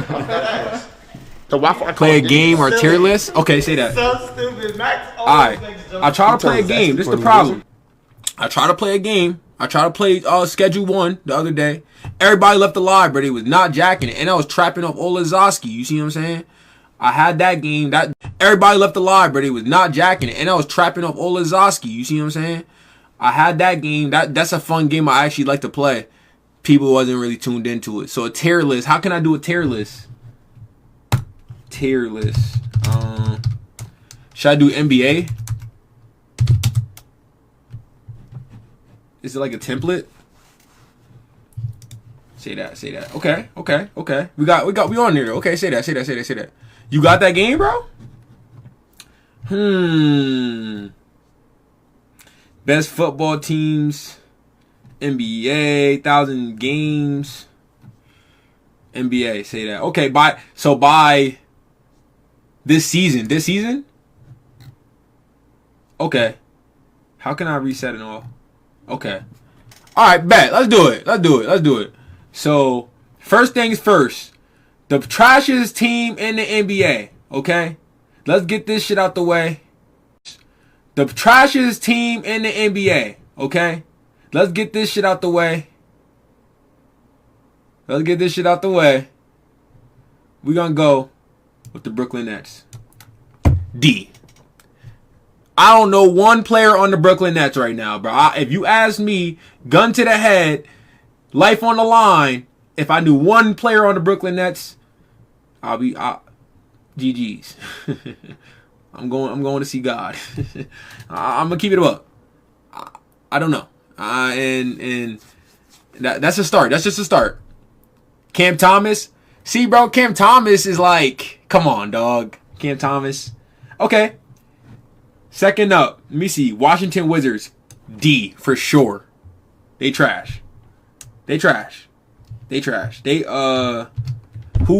The Wi-Fi Play a game or tier list? Okay, say that. So stupid. Max Alright. I try to play a game. This is the problem. I try to play a game. I tried to play Schedule 1 the other day. Everybody left alive, but they was not jacking it. And I was trapping off Olazowski. You see what I'm saying? I had that game. That everybody left alive, but they was not jacking it. And I was trapping off Olazowski. You see what I'm saying? I had that game. That's a fun game I actually like to play. People wasn't really tuned into it. So a tier list. How can I do a tier list? Tier list. Should I do NBA? Is it like a template? Say that. Okay. We on there. Okay, say that. You got that game, bro? Best football teams. NBA, 1,000 games. NBA, say that. Okay, by this season? Okay. How can I reset it all? Okay. Alright, bet. Let's do it. So, first things first. The trashiest team in the NBA. Okay? Let's get this shit out the way. The trashiest team in the NBA. Okay? Let's get this shit out the way. We're gonna go with the Brooklyn Nets. D. I don't know one player on the Brooklyn Nets right now, bro. If you ask me, gun to the head, life on the line, if I knew one player on the Brooklyn Nets, GG's. I'm going to see God. I'm gonna keep it up. I don't know. And that's a start. That's just a start. Cam Thomas. See, bro, Cam Thomas is like, come on, dog. Cam Thomas. Okay. Second up, let me see. Washington Wizards. D for sure. They trash. Who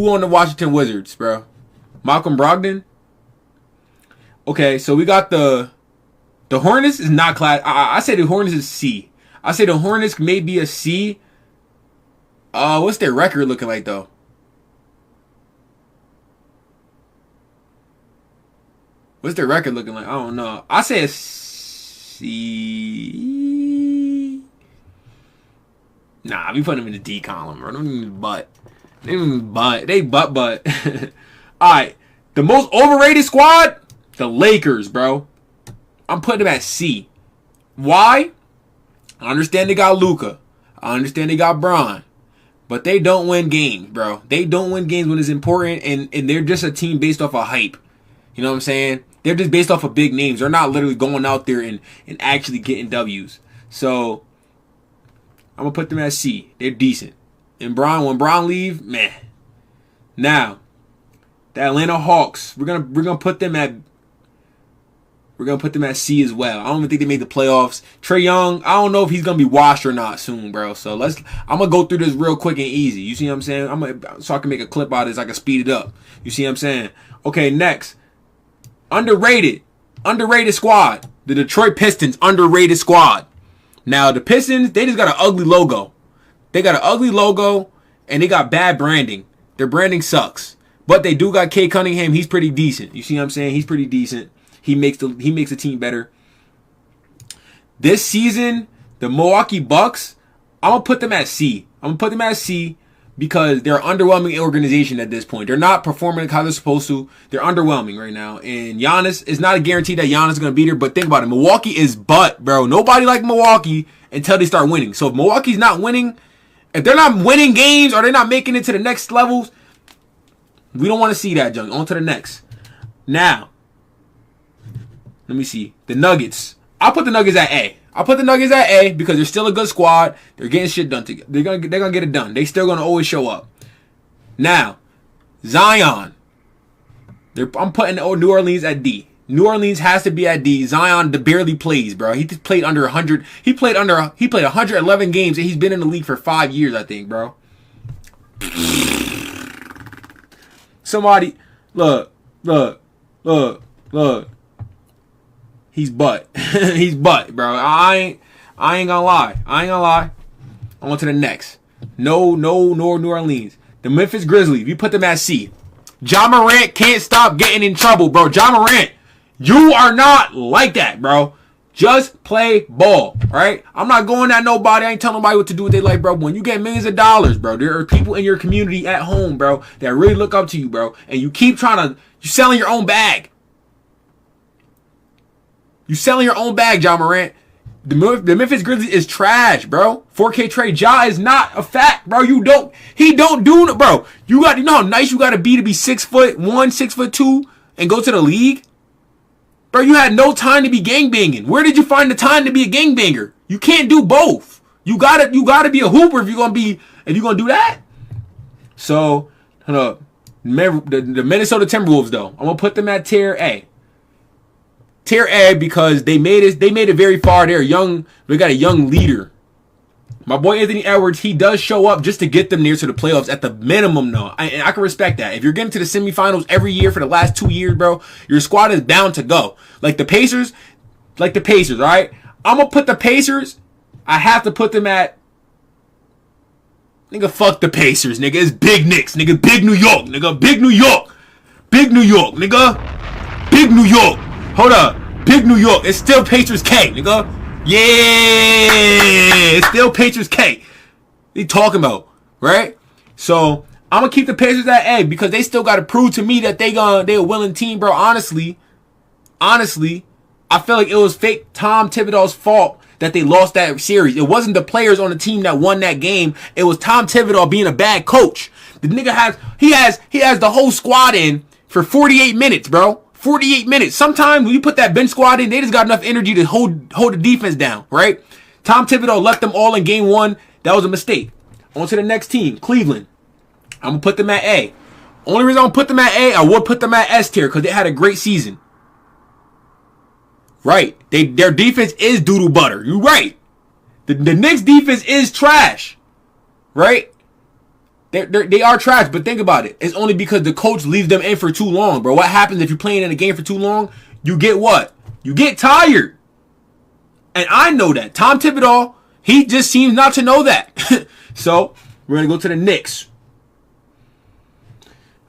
on the Washington Wizards, bro? Malcolm Brogdon? Okay, so we got the Hornets is not class. I say the Hornets is C. I say the Hornets may be a C. What's their record looking like though? What's their record looking like? I don't know. I say a C. Nah, we put them in the D column, bro. They butt. Alright. The most overrated squad? The Lakers, bro. I'm putting them at C. Why? I understand they got Luka. I understand they got Bron. But they don't win games, bro. They don't win games when it's important, and they're just a team based off of hype. You know what I'm saying? They're just based off of big names. They're not literally going out there and actually getting W's. So, I'm going to put them at C. They're decent. And when Bron leave, meh. Now, the Atlanta Hawks, we're gonna put them at C as well. I don't even think they made the playoffs. Trae Young, I don't know if he's gonna be washed or not soon, bro. So I'm gonna go through this real quick and easy. You see what I'm saying? So I can make a clip out of this. I can speed it up. You see what I'm saying? Okay, next. Underrated squad. The Detroit Pistons, underrated squad. Now the Pistons, they just got an ugly logo. And they got bad branding. Their branding sucks. But they do got Kay Cunningham. He's pretty decent. You see what I'm saying? He's pretty decent. He makes the team better. This season, the Milwaukee Bucks, I'm going to put them at C. Because they're an underwhelming organization at this point. They're not performing how they're supposed to. They're underwhelming right now. And Giannis, it's not a guarantee that Giannis is going to be there. But think about it. Milwaukee is butt, bro. Nobody like Milwaukee until they start winning. So if Milwaukee's not winning, if they're not winning games or they're not making it to the next levels, we don't want to see that, junk. On to the next. Now, let me see. The Nuggets. I'll put the Nuggets at A. Because they're still a good squad. They're getting shit done together. They're gonna get it done. They still gonna always show up. Now, Zion. I'm putting New Orleans at D. New Orleans has to be at D. Zion barely plays, bro. He played under 100. He played 111 games, and he's been in the league for 5 years, I think, bro. Somebody, look. He's butt. He's butt, bro. I ain't gonna lie. On to the next. No New Orleans. The Memphis Grizzlies, we put them at C. Ja Morant can't stop getting in trouble, bro. Ja Morant, you are not like that, bro. Just play ball, right? I'm not going at nobody. I ain't telling nobody what to do with their life, bro. When you get millions of dollars, bro, there are people in your community at home, bro, that really look up to you, bro. And you keep you're selling your own bag. You selling your own bag, Ja Morant. The Memphis Grizzlies is trash, bro. 4K trade. Ja is not a fact, bro. He don't do, bro. You know how nice you gotta be to be 6'1", 6'2", and go to the league? Bro, you had no time to be gangbanging. Where did you find the time to be a gangbanger? You can't do both. You gotta be a hooper if you're gonna do that. So, hold up. The Minnesota Timberwolves, though, I'm gonna put them at tier A. Tier A because they made it very far. They got a young leader. My boy Anthony Edwards, he does show up just to get them near to the playoffs at the minimum, though. And I can respect that. If you're getting to the semifinals every year for the last 2 years, bro, your squad is bound to go. Like the Pacers, all right? I'm going to put the Pacers, I have to put them at, nigga, fuck the Pacers, nigga. It's Big Knicks, nigga. Big New York, nigga. Big New York. Big New York, nigga. Big New York. Hold up. Big New York. It's still Pacers K, nigga. Yeah, it's still Patriots K. What are you talking about, right? So I'm gonna keep the Pacers at A because they still gotta prove to me that they a willing team, bro. Honestly, I feel like it was fake Tom Thibodeau's fault that they lost that series. It wasn't the players on the team that won that game. It was Tom Thibodeau being a bad coach. The nigga has the whole squad in for 48 minutes, bro. 48 minutes. Sometimes when you put that bench squad in, they just got enough energy to hold the defense down, right? Tom Thibodeau left them all in game 1. That was a mistake. On to the next team, Cleveland. I'm going to put them at A. Only reason I'm going to put them at A, I would put them at S tier because they had a great season. Right. Their defense is doodle butter. You're right. The Knicks defense is trash. Right? They are trash, but think about it. It's only because the coach leaves them in for too long, bro. What happens if you're playing in a game for too long? You get what? You get tired. And I know that. Tom Thibodeau, he just seems not to know that. So, we're going to go to the Knicks.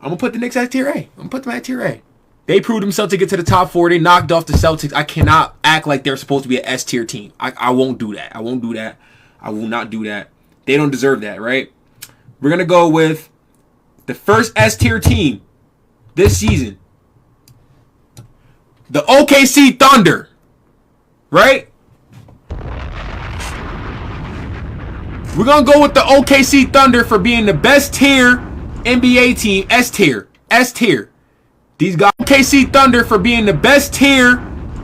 I'm going to put the Knicks at tier A. I'm going to put them at tier A. They proved themselves to get to the top 4. They knocked off the Celtics. I cannot act like they're supposed to be an S tier team. I won't do that. I won't do that. I will not do that. They don't deserve that, right? We're going to go with the first S-tier team this season. The OKC Thunder. Right? We're going to go with the OKC Thunder for being the best tier NBA team. S-tier. S-tier. These guys. OKC Thunder for being the best tier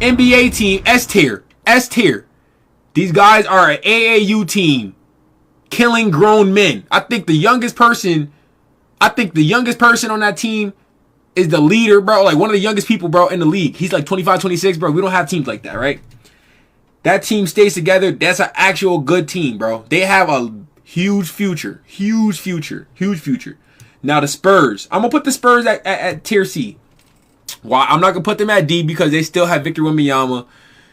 NBA team. S-tier. S-tier. These guys are an AAU team. Killing grown men. I think the youngest person on that team is the leader, bro. Like one of the youngest people, bro, in the league. He's like 25, 26, bro. We don't have teams like that, right? That team stays together. That's an actual good team, bro. They have a huge future. Huge future. Huge future. Now the Spurs. I'm going to put the Spurs at tier C. Why? I'm not going to put them at D because they still have Victor Wembanyama.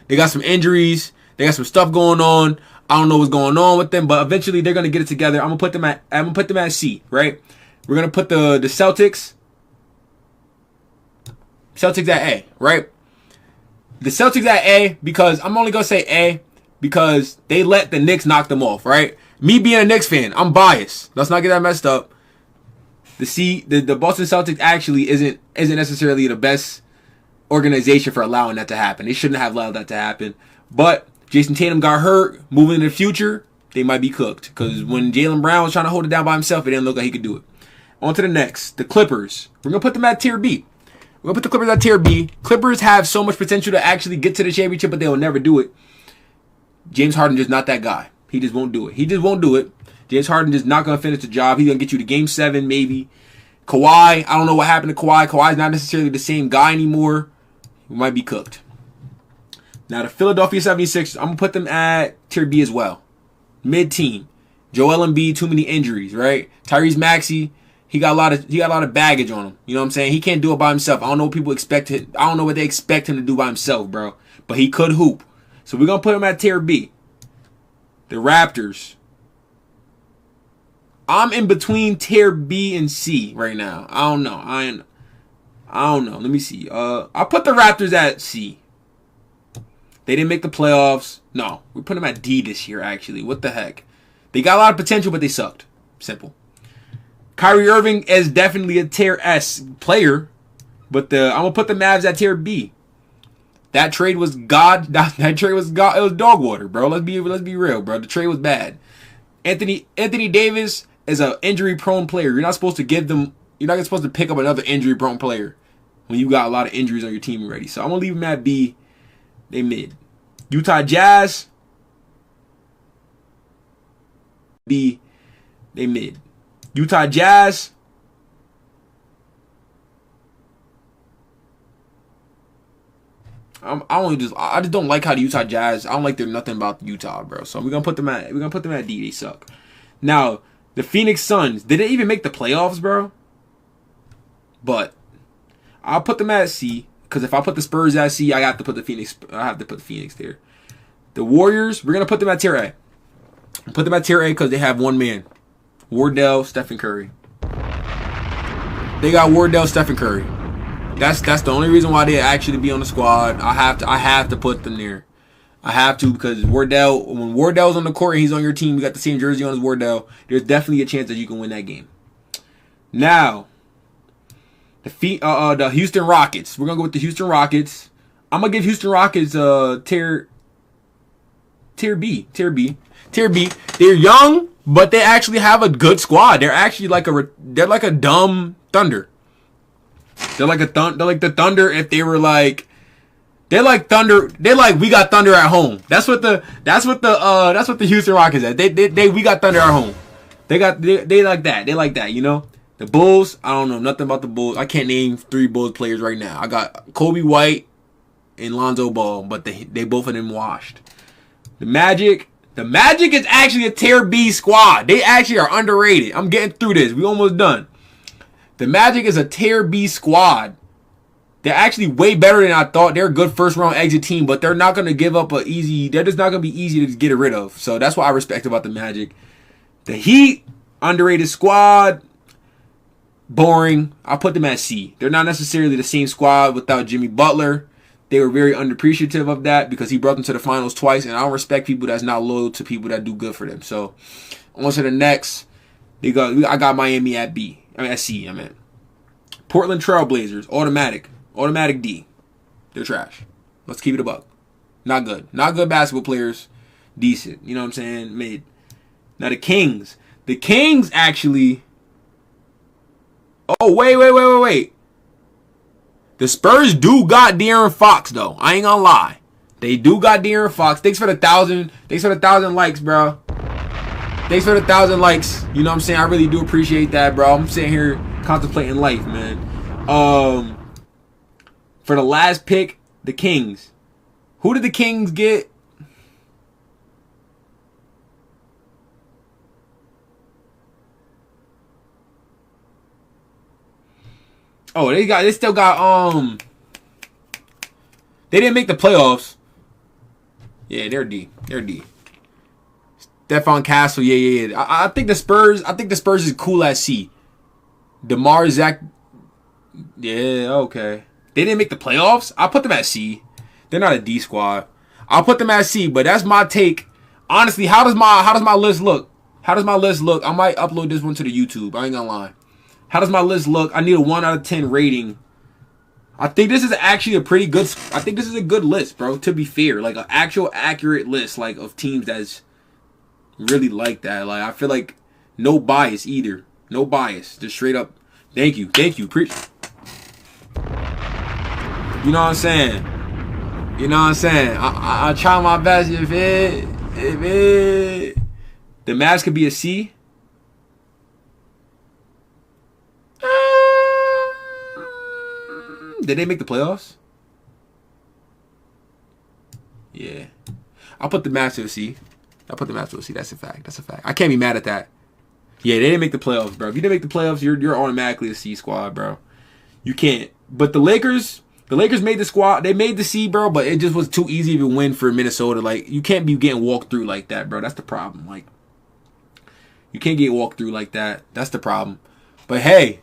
They got some injuries. They got some stuff going on. I don't know what's going on with them, but eventually they're gonna get it together. I'm gonna put them at C, right? We're gonna put the Celtics at A, right? The Celtics at A because I'm only gonna say A because they let the Knicks knock them off, right? Me being a Knicks fan, I'm biased. Let's not get that messed up. The Boston Celtics actually isn't necessarily the best organization for allowing that to happen. They shouldn't have allowed that to happen, but Jason Tatum got hurt. Moving in the future, they might be cooked. Because when Jaylen Brown was trying to hold it down by himself, it didn't look like he could do it. On to the next. The Clippers. We're going to put them at tier B. We're going to put the Clippers at tier B. Clippers have so much potential to actually get to the championship, but they will never do it. James Harden just not that guy. He just won't do it. He just won't do it. James Harden just not going to finish the job. He's going to get you to game 7, maybe. Kawhi, I don't know what happened to Kawhi. Kawhi's not necessarily the same guy anymore. He might be cooked. Now, the Philadelphia 76ers, I'm going to put them at tier B as well. Mid-team. Joel Embiid, too many injuries, right? Tyrese Maxey, he got a lot of baggage on him. You know what I'm saying? He can't do it by himself. I don't know what people expect him. I don't know what they expect him to do by himself, bro. But he could hoop. So we're going to put him at tier B. The Raptors. I'm in between tier B and C right now. I don't know. I don't know. Let me see. I put the Raptors at C. They didn't make the playoffs. No, we put them at D this year, actually. What the heck? They got a lot of potential, but they sucked. Simple. Kyrie Irving is definitely a tier S player, but I'm going to put the Mavs at tier B. That trade was God. That trade was God. It was dog water, bro. Let's be real, bro. The trade was bad. Anthony Davis is an injury-prone player. You're not supposed to give them. You're not supposed to pick up another injury-prone player when you got a lot of injuries on your team already. So I'm gonna leave them at B. They mid. Utah Jazz. B. They mid. Utah Jazz. I just don't like how the Utah Jazz. I don't like nothing about Utah, bro. So we're gonna put them at D. They suck. Now the Phoenix Suns. Did they even make the playoffs, bro? But I'll put them at C because if I put the Spurs at C, I have to put the Phoenix. I have to put the Phoenix there. The Warriors. We're gonna put them at tier A. Put them at tier A because they have one man, Wardell, Stephen Curry. They got Wardell, Stephen Curry. That's the only reason why they actually be on the squad. I have to put them there. I have to because when Wardell's on the court and he's on your team, you got the same jersey on as Wardell. There's definitely a chance that you can win that game. Now, the Houston Rockets. We're gonna go with the Houston Rockets. I'm gonna give Houston Rockets tier B. They're young, but they actually have a good squad. They're actually like a dumb Thunder. They're like the Thunder if they were like. They're like Thunder. They're like we got Thunder at home. That's what the Houston Rockets at. We got Thunder at home. They like that. They like that. You know. The Bulls. I don't know nothing about the Bulls. I can't name 3 Bulls players right now. I got Kobe White and Lonzo Ball, but they both of them washed. The Magic. The Magic is actually a tier B squad. They actually are underrated. I'm getting through this. We almost done. The Magic is a tier B squad. They're actually way better than I thought. They're a good first round exit team, but they're not going to give up they're just not going to be easy to get rid of. So that's what I respect about the Magic. The Heat, underrated squad. Boring. I'll put them at C. They're not necessarily the same squad without Jimmy Butler. They were very unappreciative of that because he brought them to the finals twice, and I don't respect people that's not loyal to people that do good for them. So, on to the next. I got Miami at B. At C, I meant. Portland Trailblazers, automatic D. They're trash. Let's keep it a buck. Not good. Not good basketball players. Decent. You know what I'm saying? Mid. Now the Kings. The Kings actually. Oh, wait. The Spurs do got De'Aaron Fox though. I ain't gonna lie. They do got De'Aaron Fox. Thanks for the 1,000 likes, bro. Thanks for the 1,000 likes. You know what I'm saying? I really do appreciate that, bro. I'm sitting here contemplating life, man. For the last pick, the Kings. Who did the Kings get? Oh, they still got they didn't make the playoffs. Yeah, they're D. Stephon Castle, yeah. I think the Spurs is cool at C. DeMar Zach. Yeah, okay. They didn't make the playoffs. I'll put them at C. They're not a D squad. I'll put them at C, but that's my take. Honestly, how does my list look? I might upload this one to the YouTube. I ain't gonna lie. How does my list look? I need a 1 out of 10 rating. I think this is actually a pretty good. I think this is a good list, bro. To be fair, like an actual accurate list, like of teams that's really like that. Like I feel like no bias either. No bias. Just straight up. Thank you. Preach. You know what I'm saying? I try my best. If the Mavs could be a C. Did they make the playoffs? Yeah. I'll put the Mavs to a C. That's a fact. I can't be mad at that. Yeah, they didn't make the playoffs, bro. If you didn't make the playoffs, you're automatically a C squad, bro. You can't. But the Lakers made the squad. They made the C, bro, but it just was too easy of a win for Minnesota. Like, you can't be getting walked through like that, bro. That's the problem. Like, You can't get walked through like that. That's the problem. But hey,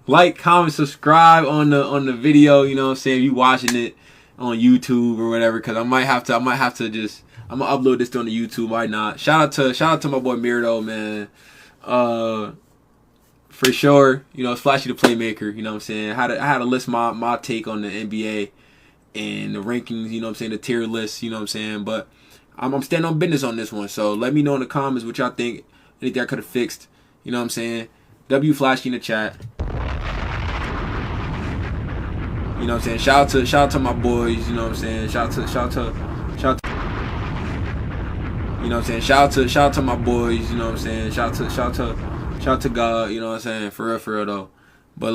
like, comment, subscribe on the video. You know what I'm saying? If you watching it on YouTube or whatever, because I might have to just, I'm gonna upload this on the YouTube. Why not? Shout out to my boy Mirdo, man. For sure, you know, it's Flashy the Playmaker. You know what I'm saying? I had to list my take on the NBA and the rankings. You know what I'm saying? The tier list. You know what I'm saying? But I'm standing on business on this one. So let me know in the comments what y'all think. Anything I could have fixed. You know what I'm saying? W Flashy in the chat. You know what I'm saying? Shout out to my boys. You know what I'm saying? Shout out to you know what I'm saying? Shout out to my boys. You know what I'm saying? Shout out to God. You know what I'm saying? For real though. But